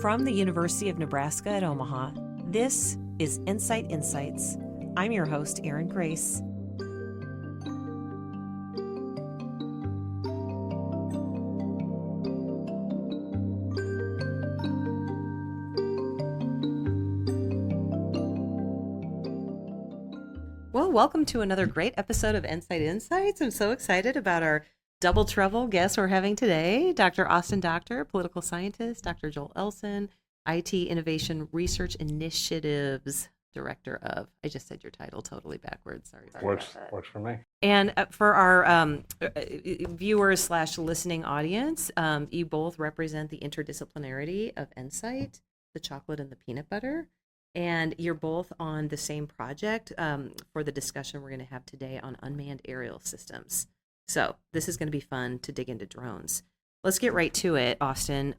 From the University of Nebraska at Omaha, this is NCITE Insights. I'm your host, Erin Grace. Well, welcome to another great episode of NCITE Insights. I'm so excited about our double trouble guest we're having today, Dr. Austin Doctor, political scientist, Dr. Joel Elson, IT Innovation Research Initiatives Director of, I just said your title totally backwards. Sorry. Works for me. And for our viewers slash listening audience, you both represent the interdisciplinarity of NCITE, the chocolate and the peanut butter. And you're both on the same project for the discussion we're going to have today on unmanned aerial systems. So this is going to be fun to dig into drones. Let's get right to it, Austin.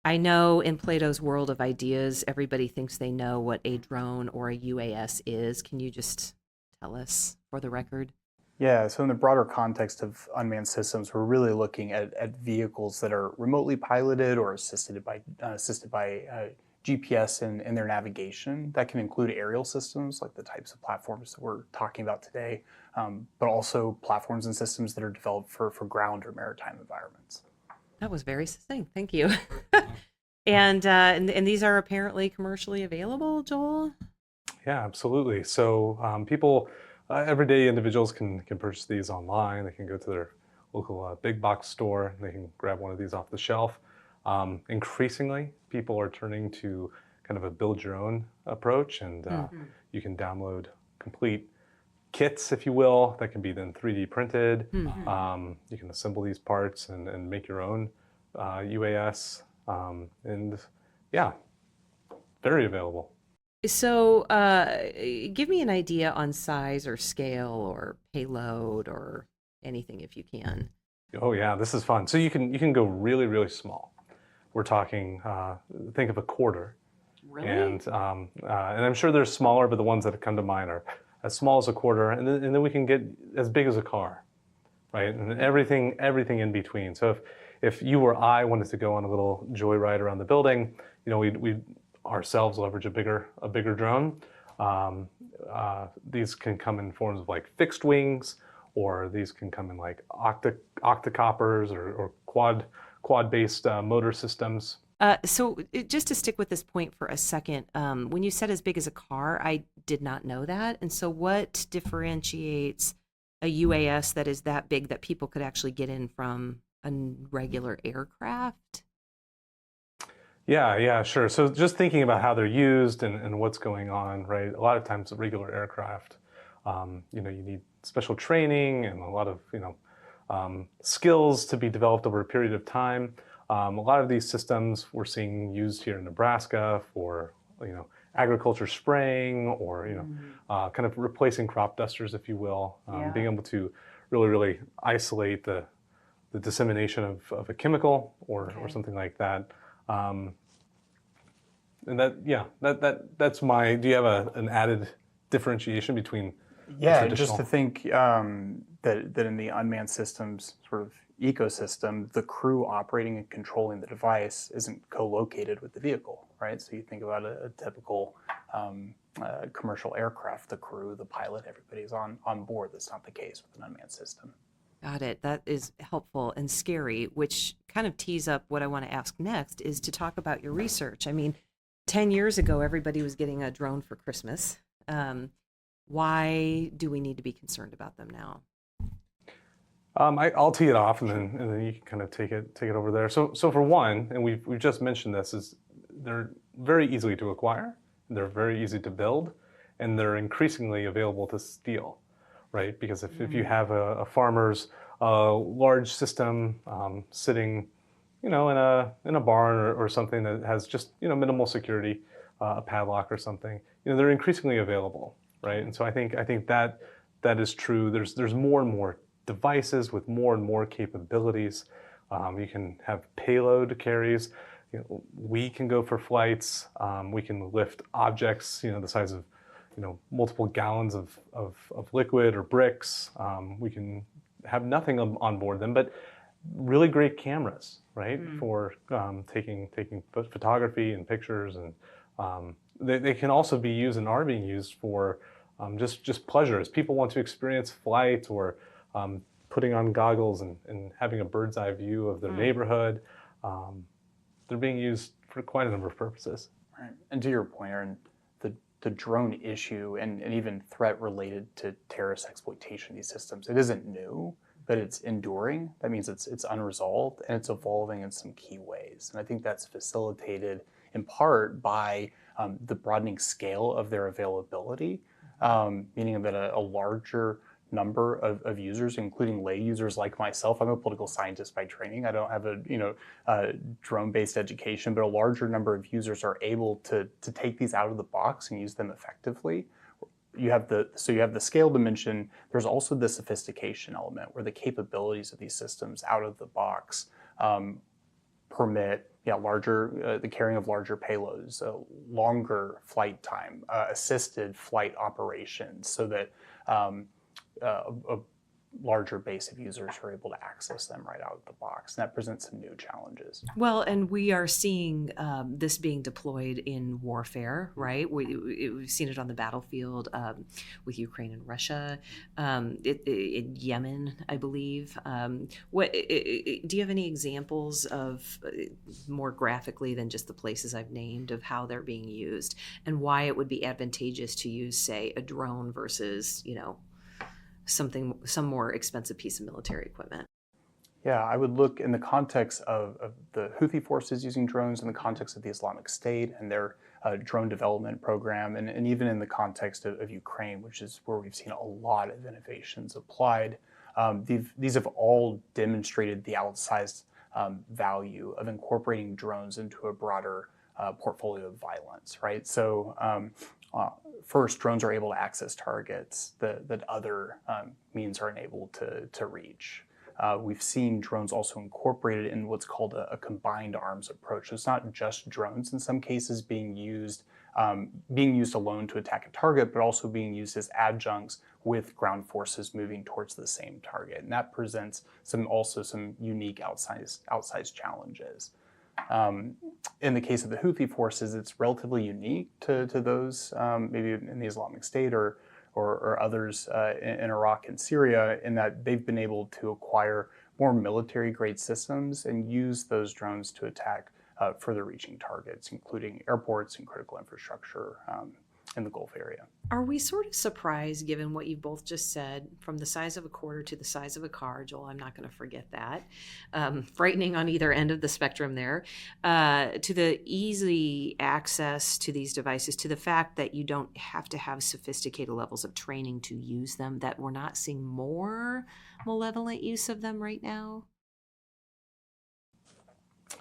I know in Plato's world of ideas, everybody thinks they know what a drone or a UAS is. Can you just tell us for the record? Yeah, so in the broader context of unmanned systems, we're really looking at vehicles that are remotely piloted or assisted by GPS in their navigation. That can include aerial systems, like the types of platforms that we're talking about today, but also platforms and systems that are developed for ground or maritime environments. That was very succinct. Thank you. And these are apparently commercially available, Joel? Yeah, absolutely. So people, everyday individuals can purchase these online. They can go to their local big box store. They can grab one of these off the shelf. Increasingly, people are turning to kind of a build your own approach, and you can download complete kits, if you will, that can be then 3D printed. You can assemble these parts and make your own UAS, and yeah, very available. So give me an idea on size or scale or payload or anything if you can. Oh yeah, this is fun. So you can go really, really small. We're talking, think of a quarter. Really? And I'm sure there's smaller, but the ones that have come to mind are as small as a quarter, and then we can get as big as a car, right? And everything in between. So if you or I wanted to go on a little joyride around the building, you know, we ourselves leverage a bigger drone. These can come in forms of like fixed wings, or these can come in like octocoppers or quad-based motor systems. So just to stick with this point for a second, when you said as big as a car, I did not know that. And so what differentiates a UAS that is that big that people could actually get in from a regular aircraft? Yeah, sure. So just thinking about how they're used and what's going on, right? A lot of times a regular aircraft, you need special training and a lot of, skills to be developed over a period of time. A lot of these systems we're seeing used here in Nebraska for, agriculture spraying or, kind of replacing crop dusters, if you will, being able to really isolate the dissemination of a chemical or something like that. And that's my, do you have an added differentiation between just to think that in the unmanned systems sort of ecosystem, the crew operating and controlling the device isn't co-located with the vehicle, right? So you think about a typical commercial aircraft, the crew, the pilot, everybody's on board. That's not the case with an unmanned system. Got it. That is helpful and scary, which kind of tees up what I want to ask next is to talk about your research. I mean, 10 years ago, everybody was getting a drone for Christmas. Why do we need to be concerned about them now? I'll tee it off, and then you can kind of take it over there. So for one, and we've just mentioned this, is they're very easily to acquire, they're very easy to build, and they're increasingly available to steal, right? Because if you have a farmer's large system sitting, in a barn or something that has just minimal security, a padlock or something, they're increasingly available, right? And so I think that is true. There's more and more devices with more and more capabilities. You can have payload carries. We can go for flights. We can lift objects, the size of, multiple gallons of liquid or bricks. We can have nothing on board them, but really great cameras, right, for taking photography and pictures, and they can also be used and are being used for just pleasures. People want to experience flight, or putting on goggles and having a bird's eye view of their neighborhood. They're being used for quite a number of purposes. Right. And to your point, Erin, the drone issue and even threat related to terrorist exploitation of these systems, it isn't new, but it's enduring. That means it's unresolved, and it's evolving in some key ways. And I think that's facilitated in part by the broadening scale of their availability, meaning that a larger number of users, including lay users like myself. I'm a political scientist by training. I don't have a drone-based education, but a larger number of users are able to take these out of the box and use them effectively. You have the scale dimension. There's also the sophistication element, where the capabilities of these systems out of the box permit the carrying of larger payloads, longer flight time, assisted flight operations, so that a larger base of users are able to access them right out of the box. And that presents some new challenges. Well, and we are seeing this being deployed in warfare, right? We've seen it on the battlefield with Ukraine and Russia, in Yemen, I believe. Do you have any examples of, more graphically than just the places I've named, of how they're being used and why it would be advantageous to use, say, a drone versus, some more expensive piece of military equipment? Yeah, I would look in the context of the Houthi forces using drones, in the context of the Islamic State and their drone development program, and even in the context of Ukraine, which is where we've seen a lot of innovations applied. These have all demonstrated the outsized value of incorporating drones into a broader portfolio of violence, right? So first, drones are able to access targets that other means are unable to reach. We've seen drones also incorporated in what's called a combined arms approach. So it's not just drones in some cases being used alone to attack a target, but also being used as adjuncts with ground forces moving towards the same target. And that presents some unique outsized challenges. In the case of the Houthi forces, it's relatively unique to those maybe in the Islamic State or others in Iraq and Syria, in that they've been able to acquire more military-grade systems and use those drones to attack further reaching targets, including airports and critical infrastructure in the Gulf area. Are we sort of surprised, given what you both just said, from the size of a quarter to the size of a car? Joel, I'm not going to forget that. Frightening on either end of the spectrum there, to the easy access to these devices, to the fact that you don't have to have sophisticated levels of training to use them, that we're not seeing more malevolent use of them right now?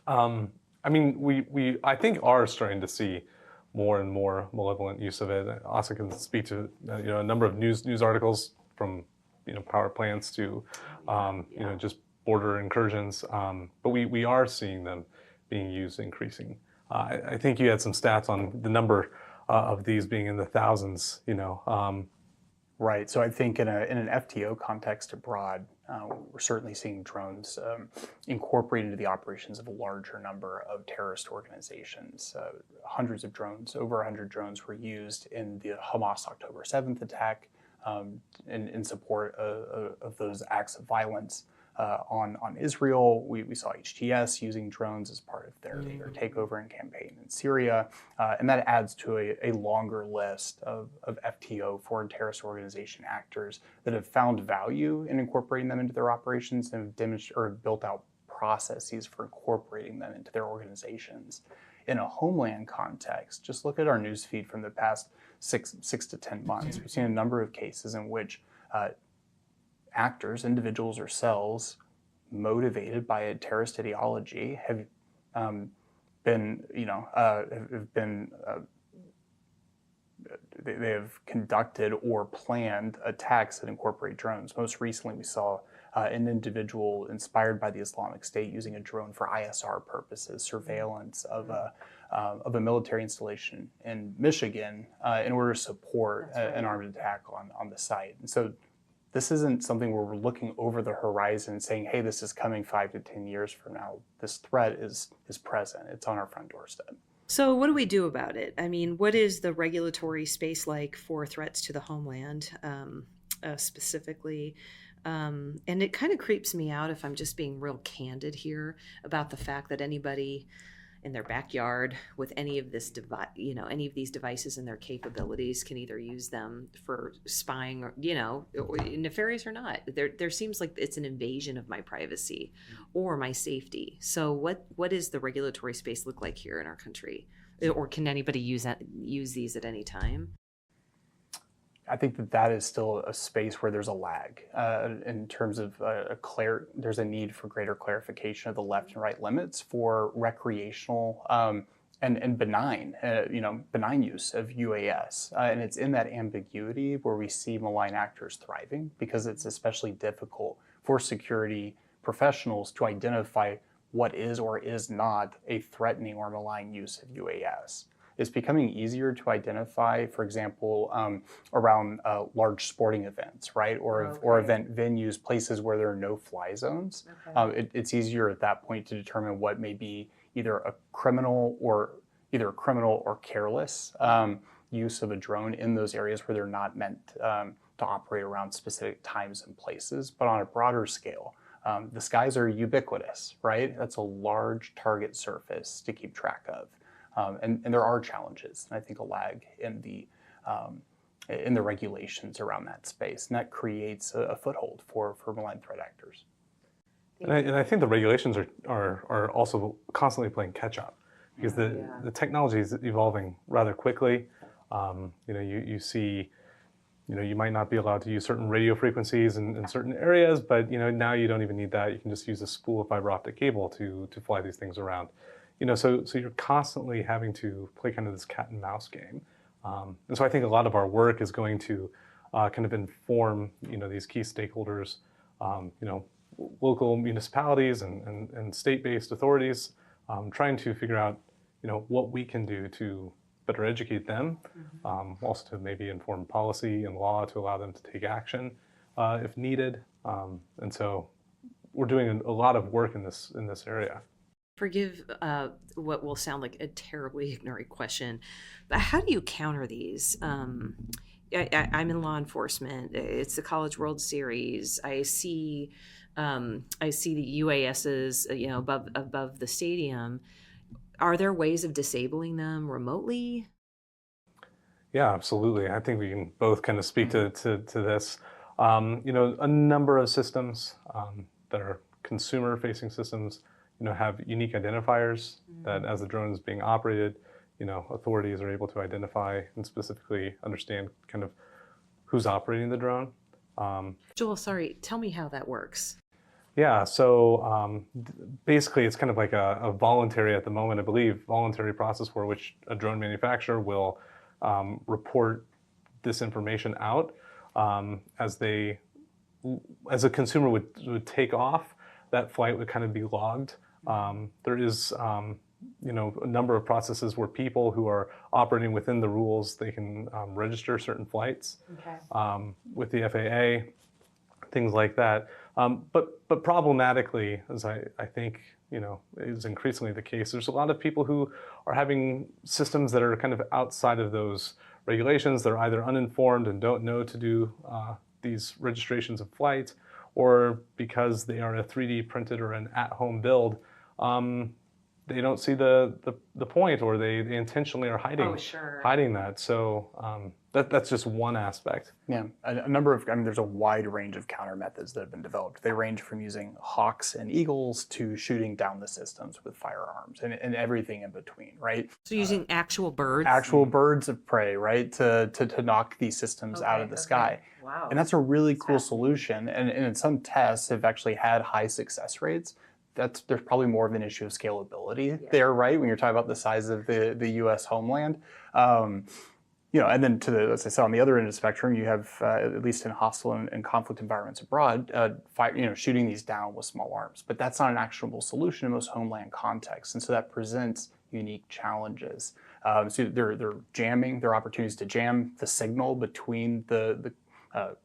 I mean, we I think are starting to see more and more malevolent use of it. Asa can speak to a number of news articles, from power plants to just border incursions. But we are seeing them being used increasing. I think you had some stats on the number of these being in the thousands. Right. So I think in an FTO context abroad, we're certainly seeing drones incorporated into the operations of a larger number of terrorist organizations. Hundreds of drones, over 100 drones, were used in the Hamas October 7th attack in support of those acts of violence on Israel. We saw HTS using drones as part of their takeover and campaign in Syria. And that adds to a longer list of FTO, foreign terrorist organization actors, that have found value in incorporating them into their operations and have demonstrated or built out processes for incorporating them into their organizations. In a homeland context, just look at our news feed from the past six to 10 months. We've seen a number of cases in which actors, individuals or cells motivated by a terrorist ideology have they have conducted or planned attacks that incorporate drones. Most recently, we saw an individual inspired by the Islamic State using a drone for ISR purposes, surveillance of a military installation in Michigan in order to support an armed attack on the site. And so this isn't something where we're looking over the horizon and saying, hey, this is coming 5 to 10 years from now. This threat is present. It's on our front doorstep. So what do we do about it? I mean, what is the regulatory space like for threats to the homeland specifically? And it kind of creeps me out, if I'm just being real candid here, about the fact that anybody in their backyard with any of this any of these devices and their capabilities can either use them for spying or, nefarious or not. There seems like it's an invasion of my privacy or my safety. So what does the regulatory space look like here in our country? Or can anybody use these at any time? I think that is still a space where there's a lag in terms of there's a need for greater clarification of the left and right limits for recreational and benign, benign use of UAS. And it's in that ambiguity where we see malign actors thriving, because it's especially difficult for security professionals to identify what is or is not a threatening or malign use of UAS. It's becoming easier to identify, for example, around large sporting events, right? Or event venues, places where there are no fly zones. Okay. It's easier at that point to determine what may be either a criminal or careless use of a drone in those areas where they're not meant to operate around specific times and places. But on a broader scale, the skies are ubiquitous, right? That's a large target surface to keep track of. And there are challenges, and I think a lag in the regulations around that space, and that creates a foothold for malign threat actors. And I think the regulations are also constantly playing catch up, because the technology is evolving rather quickly. You see, you might not be allowed to use certain radio frequencies in certain areas, but now you don't even need that. You can just use a spool of fiber optic cable to fly these things around. So you're constantly having to play kind of this cat and mouse game. And so I think a lot of our work is going to kind of inform, these key stakeholders, local municipalities and state-based authorities, trying to figure out, what we can do to better educate them, also to maybe inform policy and law to allow them to take action if needed. And so we're doing a lot of work in this area. Forgive what will sound like a terribly ignorant question, but how do you counter these? I'm in law enforcement. It's the College World Series. I see the UASs, above the stadium. Are there ways of disabling them remotely? Yeah, absolutely. I think we can both kind of speak to this. A number of systems that are consumer-facing systems, have unique identifiers that, as the drone is being operated, authorities are able to identify and specifically understand kind of who's operating the drone. Joel, sorry, tell me how that works. Yeah, so basically it's kind of like a voluntary, at the moment, I believe, voluntary process for which a drone manufacturer will report this information out as a consumer would take off. That flight would kind of be logged. There is, a number of processes where people who are operating within the rules, they can register certain flights with the FAA, things like that. But problematically, as I think, is increasingly the case, there's a lot of people who are having systems that are kind of outside of those regulations. They're either uninformed and don't know to do these registrations of flights, or because they are a 3D printed or an at-home build, they don't see the point, or they intentionally are hiding that. So that's just one aspect. Yeah, there's a wide range of counter methods that have been developed. They range from using hawks and eagles to shooting down the systems with firearms and everything in between, right? So using actual birds? Actual birds of prey, right, to knock these systems out of the sky. Wow. And that's a really cool solution. And in some tests have actually had high success rates. There's probably more of an issue of scalability there, right? When you're talking about the size of the U.S. homeland. And then as I said, on the other end of the spectrum, you have, at least in hostile and conflict environments abroad, shooting these down with small arms. But that's not an actionable solution in most homeland contexts. And so that presents unique challenges. So they're jamming, there are opportunities to jam the signal between the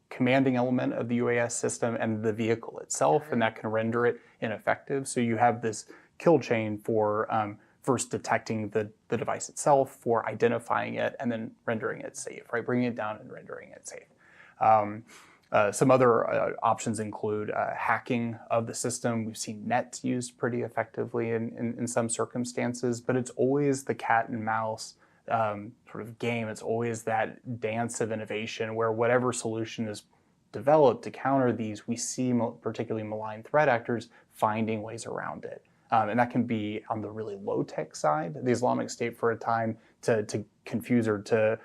commanding element of the UAS system and the vehicle itself, and that can render it ineffective. So you have this kill chain for first detecting the device itself, for identifying it, and then rendering it safe, right? Bringing it down and rendering it safe. Some other options include hacking of the system. We've seen nets used pretty effectively in some circumstances, but it's always the cat and mouse sort of game. It's always that dance of innovation where whatever solution is developed to counter these, we see particularly malign threat actors finding ways around it. And that can be on the really low-tech side. The Islamic State, for a time, to confuse or to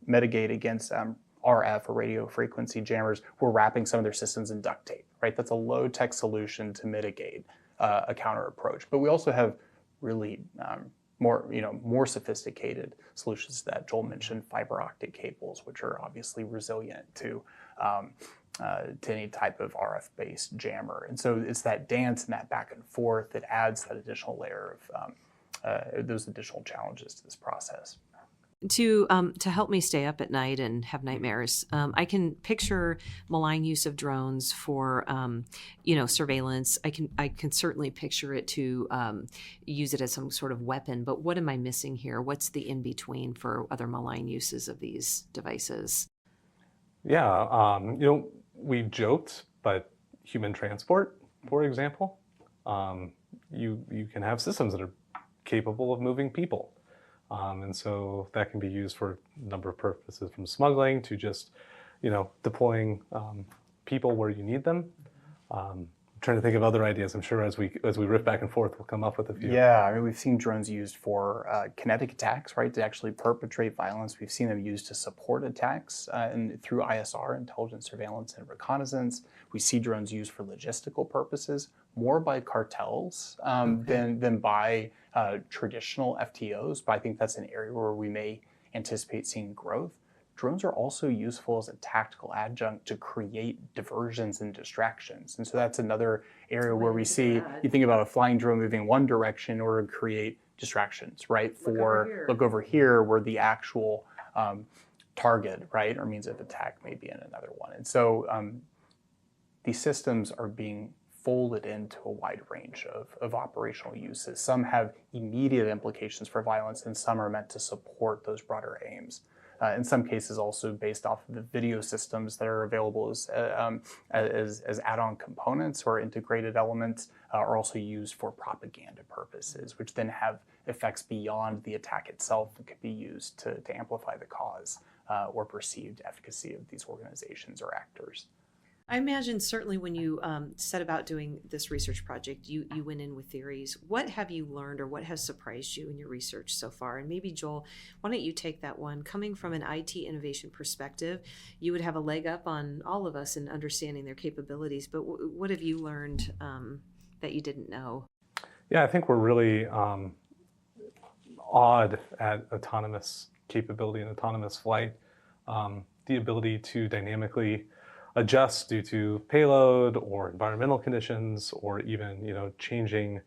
mitigate against RF or radio frequency jammers, were wrapping some of their systems in duct tape, right? That's a low-tech solution to mitigate a counter approach. But we also have really more sophisticated solutions that Joel mentioned, fiber optic cables, which are obviously resilient to any type of RF-based jammer. And so it's that dance and that back and forth that adds that additional layer of those additional challenges to this process. To help me stay up at night and have nightmares, I can picture malign use of drones for surveillance. I can certainly picture it to use it as some sort of weapon. But what am I missing here? What's the in between for other malign uses of these devices? Yeah, we joked, but human transport, for example, you can have systems that are capable of moving people. And so that can be used for a number of purposes, from smuggling to just, deploying people where you need them. I'm trying to think of other ideas. I'm sure as we riff back and forth, we'll come up with a few. Yeah, I mean, we've seen drones used for kinetic attacks, right, to actually perpetrate violence. We've seen them used to support attacks and through ISR, intelligence, surveillance, and reconnaissance. We see drones used for logistical purposes, more by cartels than by traditional FTOs, but I think that's an area where we may anticipate seeing growth. Drones are also useful as a tactical adjunct to create diversions and distractions. And so that's another area where we see, you think about a flying drone moving one direction in order to create distractions, right? Look over here where the actual target, right, or means of attack may be in another one. And so these systems are being folded into a wide range of operational uses. Some have immediate implications for violence, and some are meant to support those broader aims. In some cases, also based off of the video systems that are available as add-on components or integrated elements, are also used for propaganda purposes, which then have effects beyond the attack itself and could be used to amplify the cause or perceived efficacy of these organizations or actors. I imagine certainly when you set about doing this research project, you went in with theories. What have you learned or what has surprised you in your research so far? And maybe, Joel, why don't you take that one? Coming from an IT innovation perspective, you would have a leg up on all of us in understanding their capabilities. But what have you learned that you didn't know? Yeah, I think we're really awed at autonomous capability and autonomous flight. The ability to dynamically adjust due to payload or environmental conditions, or even changing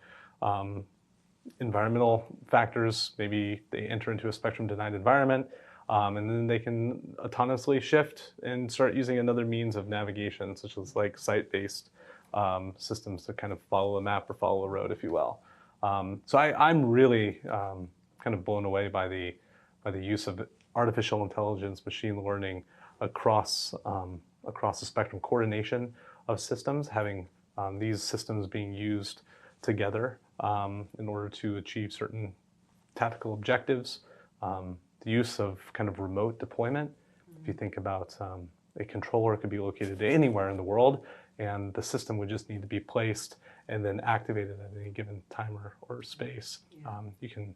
environmental factors. Maybe they enter into a spectrum denied environment, and then they can autonomously shift and start using another means of navigation, such as like site-based systems to kind of follow a map or follow a road, if you will. So I'm really kind of blown away by the use of artificial intelligence, machine learning across the spectrum, coordination of systems, having these systems being used together in order to achieve certain tactical objectives. The use of kind of remote deployment. If you think about a controller could be located anywhere in the world, and the system would just need to be placed and then activated at any given time or space. Yeah. You can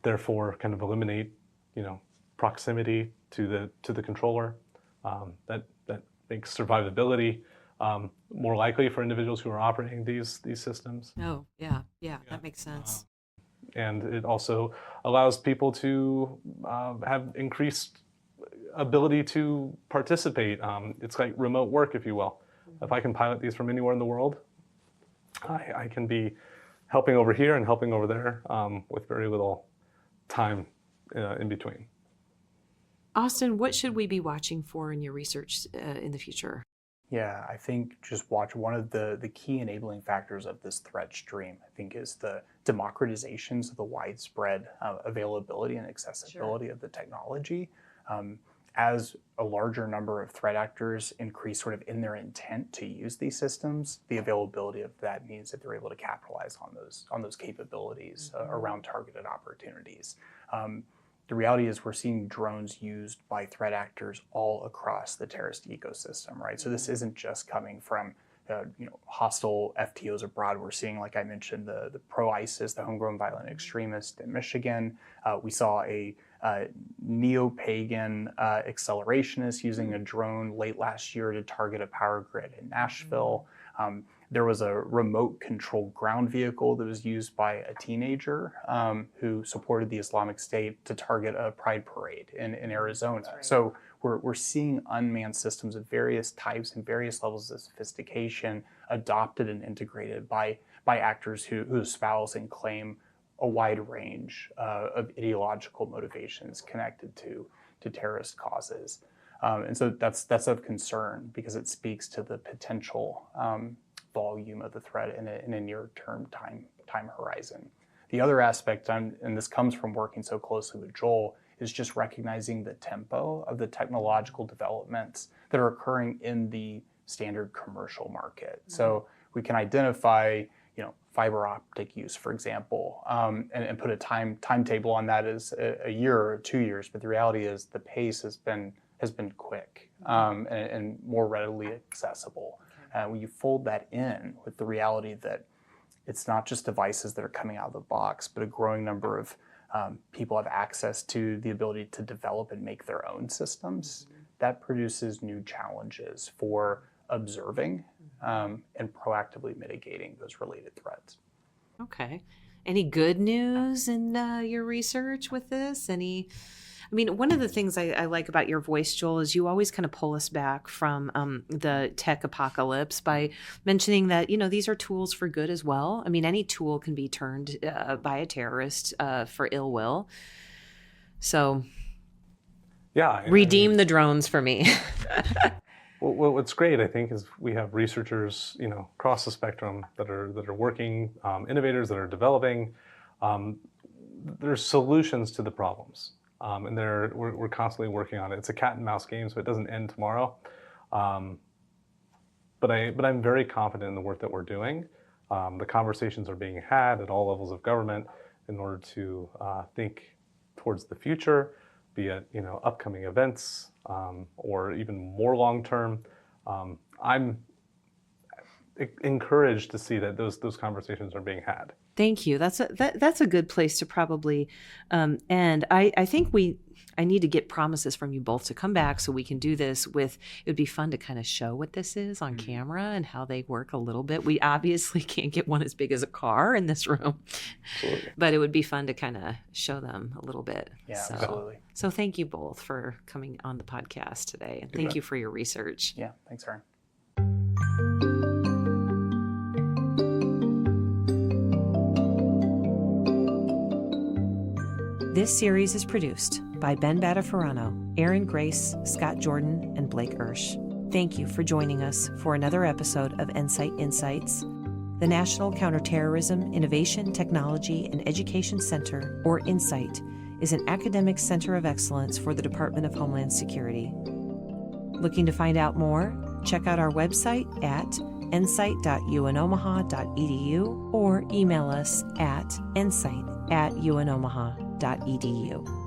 therefore kind of eliminate, proximity to the controller. That makes survivability more likely for individuals who are operating these systems. Oh, yeah, that makes sense. And it also allows people to have increased ability to participate. It's like remote work, if you will. Mm-hmm. If I can pilot these from anywhere in the world, I can be helping over here and helping over there with very little time in between. Austin, what should we be watching for in your research in the future? Yeah, I think just watch one of the key enabling factors of this threat stream, I think, is the democratization, so the widespread availability and accessibility of the technology. As a larger number of threat actors increase sort of in their intent to use these systems, the availability of that means that they're able to capitalize on those capabilities around targeted opportunities. The reality is we're seeing drones used by threat actors all across the terrorist ecosystem, right? So this isn't just coming from hostile FTOs abroad. We're seeing, like I mentioned, the pro-ISIS, the homegrown violent extremist in Michigan. We saw a neo-pagan accelerationist using a drone late last year to target a power grid in Nashville. There was a remote controlled ground vehicle that was used by a teenager who supported the Islamic State to target a pride parade in Arizona. Right. So we're seeing unmanned systems of various types and various levels of sophistication adopted and integrated by actors who espouse and claim a wide range of ideological motivations connected to terrorist causes. And so that's of concern because it speaks to the potential volume of the threat in a near-term time horizon. The other aspect, and this comes from working so closely with Joel, is just recognizing the tempo of the technological developments that are occurring in the standard commercial market. Mm-hmm. So we can identify, fiber optic use, for example, and put a timetable on that as a year or 2 years. But the reality is the pace has been quick and more readily accessible. When you fold that in with the reality that it's not just devices that are coming out of the box, but a growing number of people have access to the ability to develop and make their own systems, that produces new challenges for observing and proactively mitigating those related threats. Okay. Any good news in your research with this? One of the things I like about your voice, Joel, is you always kind of pull us back from the tech apocalypse by mentioning that, these are tools for good as well. Any tool can be turned by a terrorist for ill will. So redeem the drones for me. Well, what's great, I think, is we have researchers, across the spectrum that are working, innovators that are developing. There's solutions to the problems. And we're constantly working on it. It's a cat and mouse game, so it doesn't end tomorrow. But I'm very confident in the work that we're doing. The conversations are being had at all levels of government in order to think towards the future, be it upcoming events or even more long term. I'm encouraged to see that those conversations are being had. Thank you. That's a good place to probably end. I think I need to get promises from you both to come back so we can do this it would be fun to kind of show what this is on camera and how they work a little bit. We obviously can't get one as big as a car in this room, absolutely. But it would be fun to kind of show them a little bit. Yeah, absolutely. So thank you both for coming on the podcast today. And thank you for your research. Yeah, thanks, Erin. This series is produced by Ben Badafarano, Erin Grace, Scott Jordan, and Blake Ersch. Thank you for joining us for another episode of NCITE Insights. The National Counterterrorism, Innovation, Technology, and Education Center, or NCITE, is an academic center of excellence for the Department of Homeland Security. Looking to find out more? Check out our website at ncite.unomaha.edu or email us at ncite@unomaha.edu.